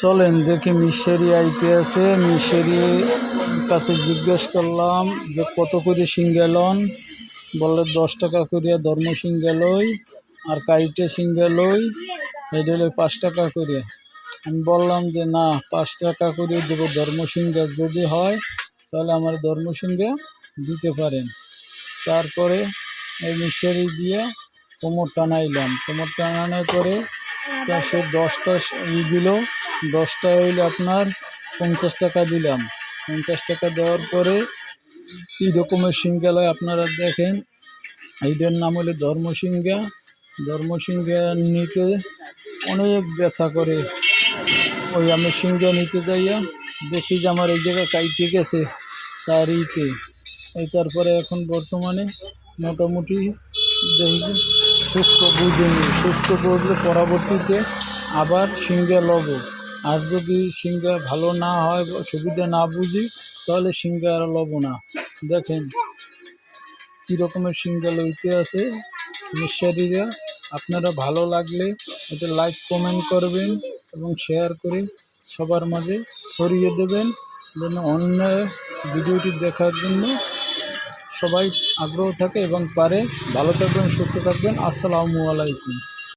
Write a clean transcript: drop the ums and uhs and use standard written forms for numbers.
চলেন দেখি মিশরি আইতে আছে। মিশরি কাছে জিজ্ঞেস করলাম যে কত করে সিঙ্গা লন। বললে 10 টাকা করিয়া ধর্ম সিঙ্গা লই, আর কাইটে সিঙ্গা লই এটা হলো 5 টাকা করিয়া। আমি বললাম যে না, 5 টাকা করে দেবো ধর্ম সিঙ্গা, যদি হয় তাহলে আমার ধর্ম সিঙ্গা দিতে পারেন। তারপরে এই মিশরি দিয়ে কোমর টানাইলাম। কোমর টানানোর পরে তা সে 10টা দিল। 10টা হইলে আপনার 50 টাকা দিলাম। 50 টাকা দেওয়ার পরে কী রকমের সিঙ্গা লয় আপনারা দেখেন। এইটার নাম হলো ধর্মসিঙ্গা। ধর্মসিঙ্গা নিতে অনেক ব্যথা করে। ওই আমি সিঙ্গা নিতে যাইয়া দেখি যে আমার এই জায়গায় কাইটে গেছে তার ইতে। এই তারপরে এখন বর্তমানে মোটামুটি দেখি সুস্থ বুঝিনি। সুস্থ বুঝলে পরবর্তীতে আবার সিঙ্গা লব। আর যদি সিঙ্গা ভালো না হয়, সুবিধা না বুঝি, তাহলে সিঙ্গা আর লব না। দেখেন কী রকমের সিঙ্গা লইতে আছে মিশরীরা। আপনারা ভালো লাগলে এটা লাইক কমেন্ট করবেন এবং শেয়ার করে সবার মাঝে ছড়িয়ে দেবেন, যেন অন্য ভিডিওটি দেখার জন্য সবাই আগ্রহ থাকে এবং পারে। ভালো থাকবেন, সুস্থ থাকবেন। আসসালামু আলাইকুম।